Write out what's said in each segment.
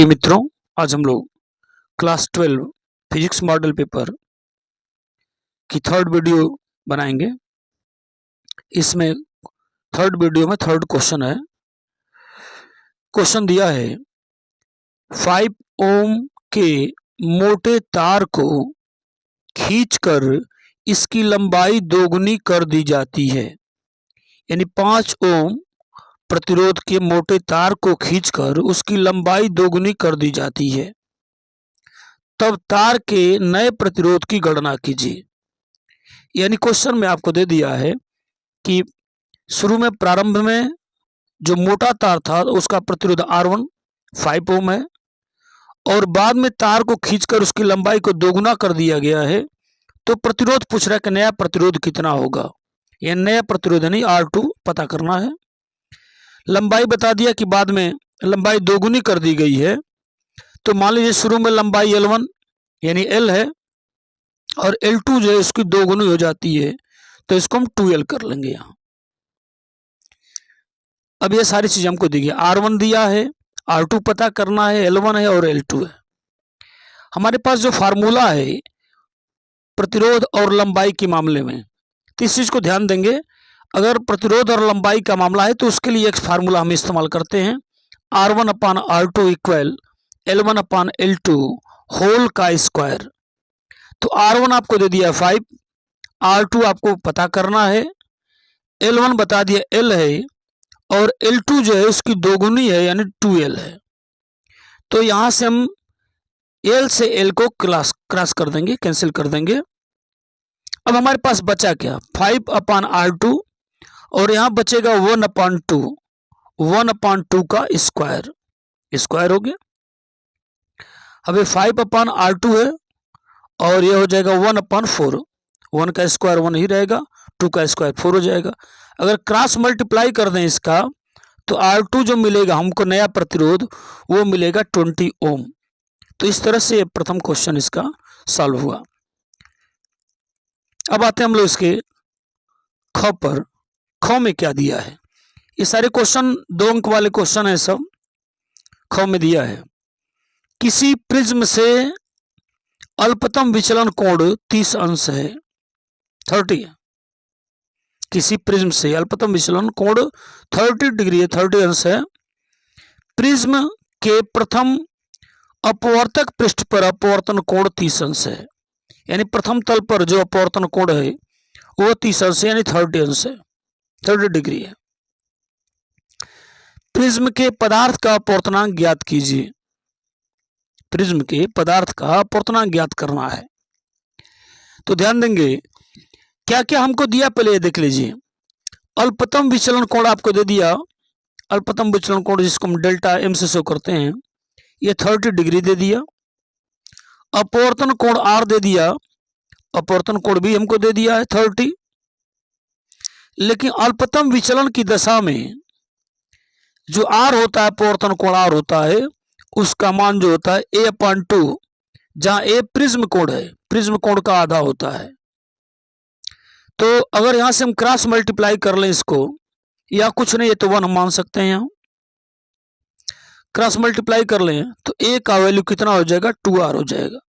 प्रिय मित्रों, आज हम लोग क्लास 12 फिजिक्स मॉडल पेपर की थर्ड वीडियो बनाएंगे। इसमें थर्ड वीडियो में थर्ड क्वेश्चन है। क्वेश्चन दिया है 5 ओम के मोटे तार को खींचकर इसकी लंबाई दोगुनी कर दी जाती है। यानी 5 ओम प्रतिरोध के मोटे तार को खींचकर उसकी लंबाई दोगुनी कर दी जाती है, तब तार के नए प्रतिरोध की गणना कीजिए। यानी क्वेश्चन में आपको दे दिया है कि शुरू में प्रारंभ में जो मोटा तार था उसका प्रतिरोध R1 5 ओम है और बाद में तार को खींचकर उसकी लंबाई को दोगुना कर दिया गया है, तो प्रतिरोध पूछ रहा है कि नया प्रतिरोध कितना होगा। यह नया प्रतिरोध यानी R2 पता करना है। लंबाई बता दिया कि बाद में लंबाई दोगुनी कर दी गई है, तो मान लीजिए शुरू में लंबाई L1 यानी L है और L2 जो है उसकी दोगुनी हो जाती है, तो इसको हम 2L कर लेंगे। यहाँ अब ये सारी चीजें हमको दी गई, R1 दिया है, R2 पता करना है, L1 है और L2 है। हमारे पास जो फार्मूला है प्रतिरोध और लंबाई के मामले में, तो इस चीज को ध्यान देंगे। अगर प्रतिरोध और लंबाई का मामला है तो उसके लिए एक फार्मूला हम इस्तेमाल करते हैं, R1/R2 इक्वल L1/L2 होल का स्क्वायर। तो R1 आपको दे दिया 5, R2 आपको पता करना है, L1 बता दिया L है और L2 जो है उसकी दोगुनी है यानी 2L है। तो यहां से हम L से L को क्रॉस कर देंगे, कैंसिल कर देंगे। अब हमारे पास बचा क्या, 5/R2 और यहां बचेगा 1/2 का स्क्वायर हो गया। अब ये 5/R2 है और ये हो जाएगा 1/4, 1 का स्क्वायर 1 ही रहेगा, 2 का स्क्वायर 4 हो जाएगा। अगर क्रॉस मल्टीप्लाई कर दें इसका तो R2 जो मिलेगा हमको नया प्रतिरोध वो मिलेगा 20 ओम। तो इस तरह से प्रथम क्वेश्चन इसका सॉल्व हुआ। अब आते हैं हम लोग इसके ख पर। ख में क्या दिया है, ये सारे क्वेश्चन 2 अंक वाले क्वेश्चन है सब। ख में दिया है किसी प्रिज्म से अल्पतम विचलन कोण 30 अंश है, 30 है। किसी प्रिज्म से अल्पतम विचलन कोण 30 डिग्री है, 30 अंश है। प्रिज्म के प्रथम अपवर्तक पृष्ठ पर अपवर्तन कोण 30 अंश है। यानी प्रथम तल पर जो अपवर्तन कोण है वो 30 अंश यानी 30 अंश है, 30 डिग्री है। प्रिज्म के पदार्थ का अपवर्तनांक ज्ञात कीजिए। प्रिज्म के पदार्थ का अपवर्तनांक ज्ञात करना है। तो ध्यान देंगे क्या क्या हमको दिया, पहले देख लीजिए। अल्पतम विचलन कोण आपको दे दिया, अल्पतम विचलन कोण जिसको हम डेल्टा M से शो करते हैं, ये 30 डिग्री दे दिया। अपवर्तन कोण R दे दिया, अपवर्तन कोण भी हमको दे दिया है 30। लेकिन अल्पतम विचलन की दशा में जो R होता है, अपवर्तन कोण R होता है, उसका मान जो होता है A/2, जहां A प्रिज्म कोण है, प्रिज्म कोण का आधा होता है। तो अगर यहां से हम क्रॉस मल्टीप्लाई कर लें इसको, या कुछ नहीं है तो 1 हम मान सकते हैं। यहां क्रॉस मल्टीप्लाई कर लें तो A का वैल्यू कितना हो जाएगा, 2R हो जाएगा।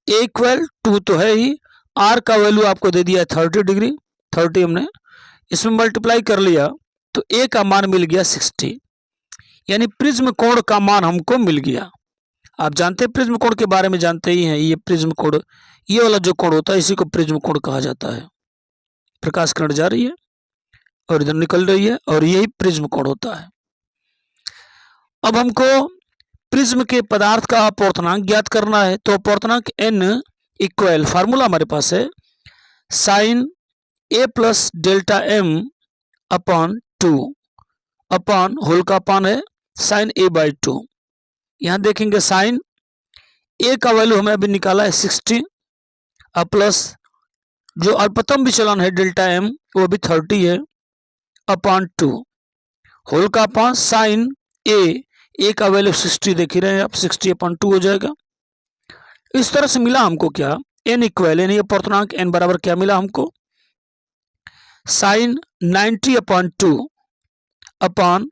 A इक्वल 2 तो है ही, R का वैल्यू आपको दे दिया है 30 डिग्री, 30 हमने इसमें मल्टीप्लाई कर लिया तो A का मान मिल गया 60। यानी प्रिज्म कोण का मान हमको मिल गया। आप जानते हैं प्रिज्म कोण के बारे में, जानते ही हैं। ये प्रिज्म कोण, ये वाला जो कोण होता है इसी को प्रिज्म कोण कहा जाता है। प्रकाश किरण जा रही है और इधर निकल रही है और यही प्रिज्म कोण होता है। अब हमको प्रिज्म के पदार्थ का अपवर्तनांक ज्ञात करना है। तो अपवर्तनांक N इक्वल, फार्मूला हमारे पास है sin A plus delta M upon 2 upon whole का अपान है sin A/2। यहां देखेंगे sin A का वैल्यू हमें अभी निकाला है 60 और प्लस जो अल्पतम विचलन है डेल्टा M वो भी 30 है अपॉन 2 होल का अपान sin A का वैल्यू 60 देख ही रहे हैं आप, 60/2 हो जाएगा। इस तरह से मिला हमको क्या, N इक्वल, यानी अपवर्तनांक N बराबर क्या मिला हमको, sin 90/2 अपॉन,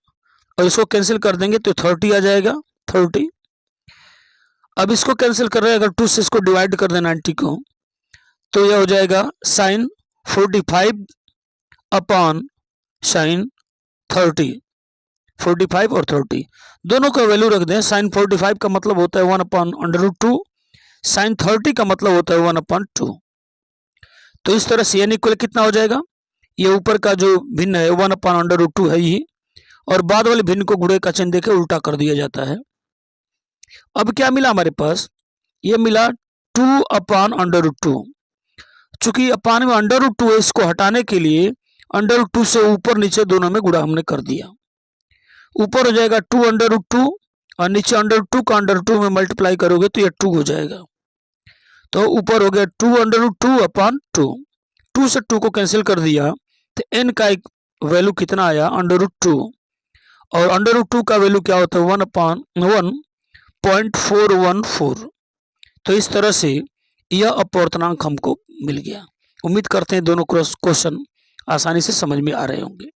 और इसको कैंसिल कर देंगे तो 30 आ जाएगा, 30। अब इसको कैंसिल कर रहे हैं, अगर 2 से इसको डिवाइड कर दें 90 को, तो यह हो जाएगा sin 45 अपॉन sin 30। 45 और 30 दोनों का वैल्यू रख दें। sin 45 का मतलब होता है 1/√2, sin 30 का मतलब होता है 1/2। तो इस तरह से n इक्वल कितना हो जाएगा, ये ऊपर का जो भिन्न है 1/√2 है ये, और बाद वाले भिन्न को गुणे का चिन्ह देके उल्टा कर दिया जाता है। अब क्या मिला हमारे पास, ये मिला 2/√2। चूंकि अपान में √2 है, इसको हटाने के लिए √2 से ऊपर नीचे दोनों में गुणा हमने कर दिया। ऊपर हो जाएगा 2/√2 और नीचे √2 का √2 में मल्टीप्लाई करोगे तो ये 2 हो जाएगा। तो ऊपर हो गया 2/2/2। 2 से 2 को कैंसिल कर दिया तो n का एक वैल्यू कितना आया, √2, और √2 का वैल्यू क्या होता है 1/1.414। तो इस तरह से यह अपवर्तनांक हमको मिल गया। उम्मीद करते हैं दोनों क्वेश्चन आसानी से समझ में आ रहे होंगे।